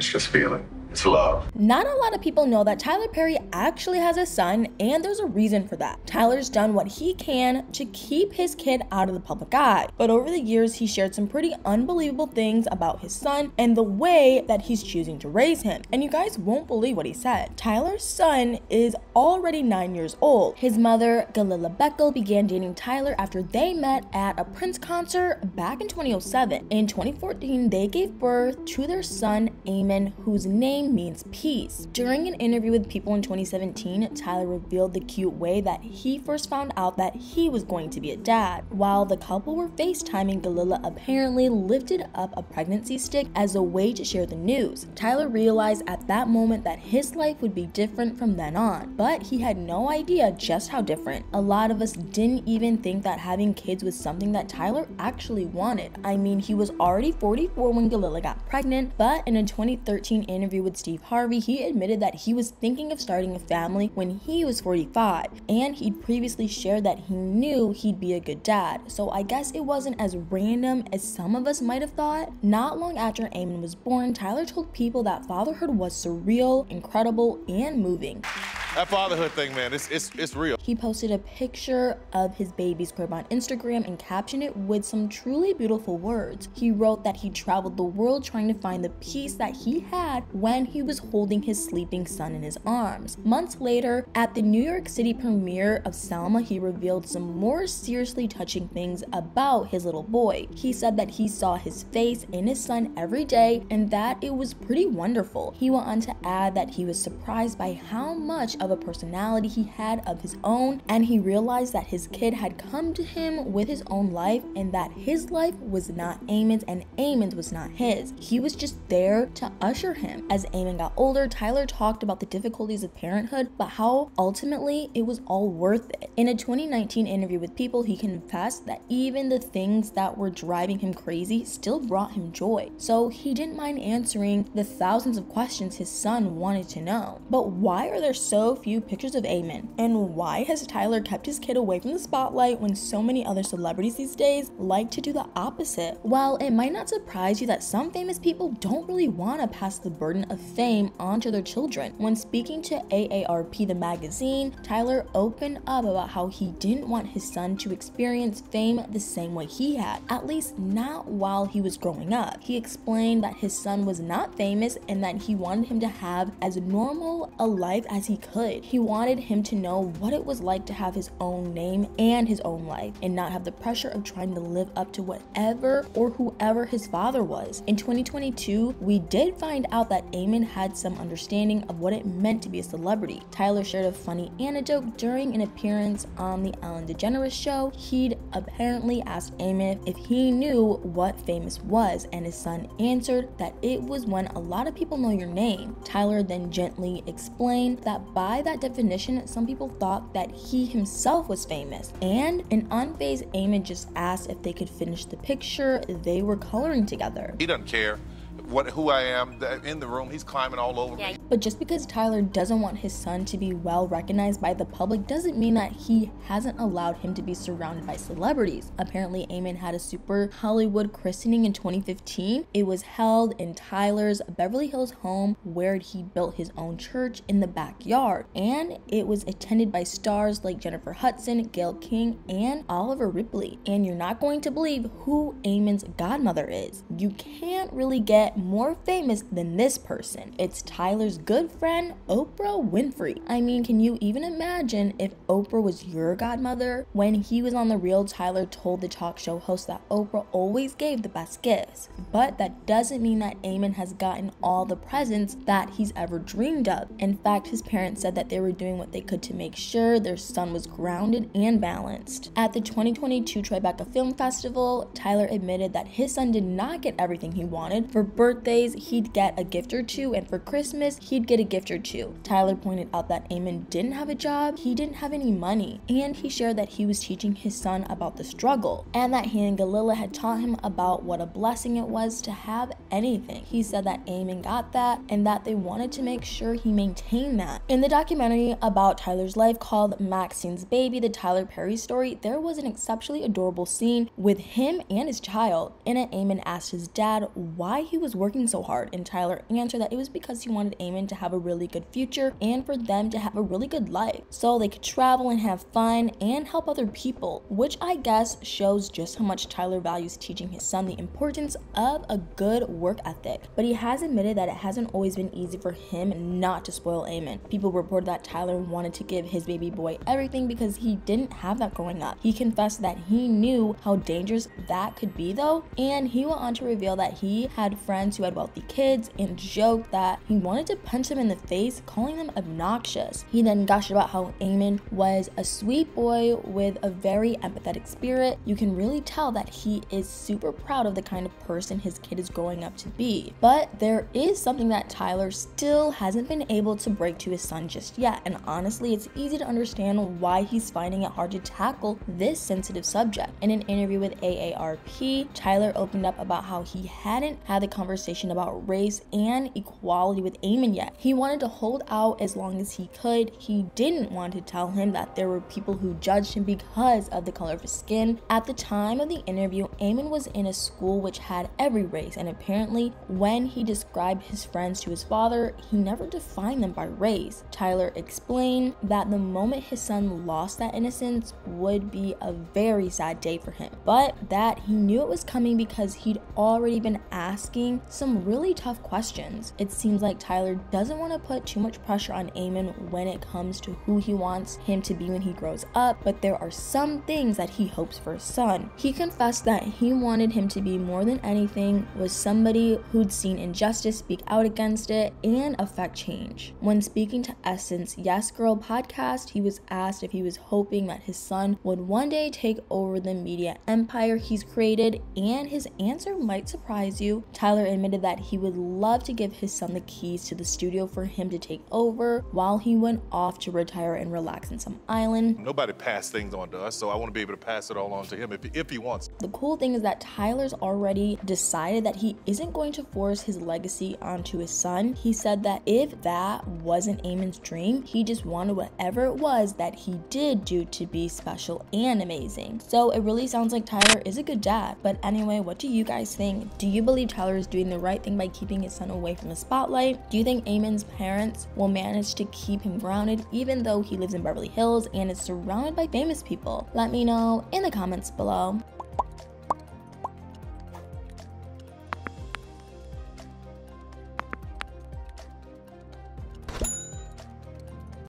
It's just feeling. It's love. Not a lot of people know that Tyler Perry actually has a son, and there's a reason for that. Tyler's done what he can to keep his kid out of the public eye, but over the years he shared some pretty unbelievable things about his son and the way that he's choosing to raise him. And you guys won't believe what he said. Tyler's son is already 9 years old. His mother, Galila Beckel, began dating Tyler after they met at a Prince concert back in 2007. In 2014, they gave birth to their son, Eamon, whose name means peace. During an interview with People in 2017, Tyler revealed the cute way that he first found out that he was going to be a dad. While the couple were FaceTiming, Galila apparently lifted up a pregnancy stick as a way to share the news. Tyler realized at that moment that his life would be different from then on, but he had no idea just how different. A lot of us didn't even think that having kids was something that Tyler actually wanted. I mean, he was already 44 when Galila got pregnant, but in a 2013 interview with Steve Harvey, he admitted that he was thinking of starting a family when he was 45, and he'd previously shared that he knew he'd be a good dad. So I guess it wasn't as random as some of us might have thought. Not long after Eamon was born, Tyler told people that fatherhood was surreal, incredible, and moving. That fatherhood thing, man, it's real. He posted a picture of his baby's crib on Instagram and captioned it with some truly beautiful words. He wrote that he traveled the world trying to find the peace that he had when he was holding his sleeping son in his arms. Months later, at the New York City premiere of Selma, he revealed some more seriously touching things about his little boy. He said that he saw his face in his son every day and that it was pretty wonderful. He went on to add that he was surprised by how much of a personality he had of his own, and he realized that his kid had come to him with his own life and that his life was not Eamon's and Eamon's was not his. He was just there to usher him. As Eamon got older, Tyler talked about the difficulties of parenthood, but how ultimately it was all worth it. In a 2019 interview with People, he confessed that even the things that were driving him crazy still brought him joy. So he didn't mind answering the thousands of questions his son wanted to know. But why are there so few pictures of Eamon? And why has Tyler kept his kid away from the spotlight when so many other celebrities these days like to do the opposite? Well, it might not surprise you that some famous people don't really want to pass the burden of fame onto their children. When speaking to AARP the magazine, Tyler opened up about how he didn't want his son to experience fame the same way he had, at least not while he was growing up. He explained that his son was not famous and that he wanted him to have as normal a life as he could. He wanted him to know what it was like to have his own name and his own life and not have the pressure of trying to live up to whatever or whoever his father was. In 2022, we did find out that Eamon had some understanding of what it meant to be a celebrity. Tyler shared a funny anecdote during an appearance on the Ellen DeGeneres show. He'd apparently asked Eamon if he knew what famous was, and his son answered that it was when a lot of people know your name. Tyler then gently explained that by that definition, some people thought that he himself was famous, and an unfazed Eamon just asked if they could finish the picture they were coloring together. He doesn't care who I am in the room. He's climbing all over me. But just because Tyler doesn't want his son to be well recognized by the public doesn't mean that he hasn't allowed him to be surrounded by celebrities. Apparently, Eamon had a super Hollywood christening in 2015. It was held in Tyler's Beverly Hills home where he built his own church in the backyard, and it was attended by stars like Jennifer Hudson, Gayle King, and Oliver Ripley. And you're not going to believe who Eamon's godmother is. You can't really get more famous than this person. It's Tyler's good friend, Oprah Winfrey. I mean, can you even imagine if Oprah was your godmother? When he was on The Real, Tyler told the talk show host that Oprah always gave the best gifts, but that doesn't mean that Eamon has gotten all the presents that he's ever dreamed of. In fact, his parents said that they were doing what they could to make sure their son was grounded and balanced. At the 2022 Tribeca Film Festival, Tyler admitted that his son did not get everything he wanted. For birthdays, he'd get a gift or two, and for Christmas, he'd get a gift or two. Tyler pointed out that Eamon didn't have a job, he didn't have any money, and he shared that he was teaching his son about the struggle, and that he and Galila had taught him about what a blessing it was to have anything. He said that Eamon got that, and that they wanted to make sure he maintained that. In the documentary about Tyler's life called Maxine's Baby, the Tyler Perry story, there was an exceptionally adorable scene with him and his child. In it, Eamon asked his dad why he was working so hard? And Tyler answered that it was because he wanted Eamon to have a really good future and for them to have a really good life, so they could travel and have fun and help other people, which I guess shows just how much Tyler values teaching his son the importance of a good work ethic. But he has admitted that it hasn't always been easy for him not to spoil Eamon. People reported that Tyler wanted to give his baby boy everything because he didn't have that growing up. He confessed that he knew how dangerous that could be though, and he went on to reveal that he had friends who had wealthy kids and joked that he wanted to punch them in the face, calling them obnoxious. He then gushed about how Eamon was a sweet boy with a very empathetic spirit. You can really tell that he is super proud of the kind of person his kid is growing up to be. But there is something that Tyler still hasn't been able to break to his son just yet, and honestly it's easy to understand why he's finding it hard to tackle this sensitive subject. In an interview with AARP, Tyler opened up about how he hadn't had the conversation about race and equality with Eamon yet. He wanted to hold out as long as he could. He didn't want to tell him that there were people who judged him because of the color of his skin. At the time of the interview, Eamon was in a school which had every race, and apparently when he described his friends to his father, he never defined them by race. Tyler explained that the moment his son lost that innocence would be a very sad day for him, but that he knew it was coming because he'd already been asking some really tough questions. It seems like Tyler doesn't want to put too much pressure on Eamon when it comes to who he wants him to be when he grows up, but there are some things that he hopes for his son. He confessed that he wanted him to be more than anything was somebody who'd seen injustice, speak out against it, and affect change. When speaking to Essence Yes Girl podcast, he was asked if he was hoping that his son would one day take over the media empire he's created, and his answer might surprise you. Tyler admitted that he would love to give his son the keys to the studio for him to take over while he went off to retire and relax in some island. Nobody passed things on to us, so I want to be able to pass it all on to him if he wants. The cool thing is that Tyler's already decided that he isn't going to force his legacy onto his son. He said that if that wasn't Eamon's dream, he just wanted whatever it was that he did do to be special and amazing. So it really sounds like Tyler is a good dad. But anyway, what do you guys think? Do you believe Tyler is doing the right thing by keeping his son away from the spotlight? Do you think Eamon's parents will manage to keep him grounded even though he lives in Beverly Hills and is surrounded by famous people? Let me know in the comments below.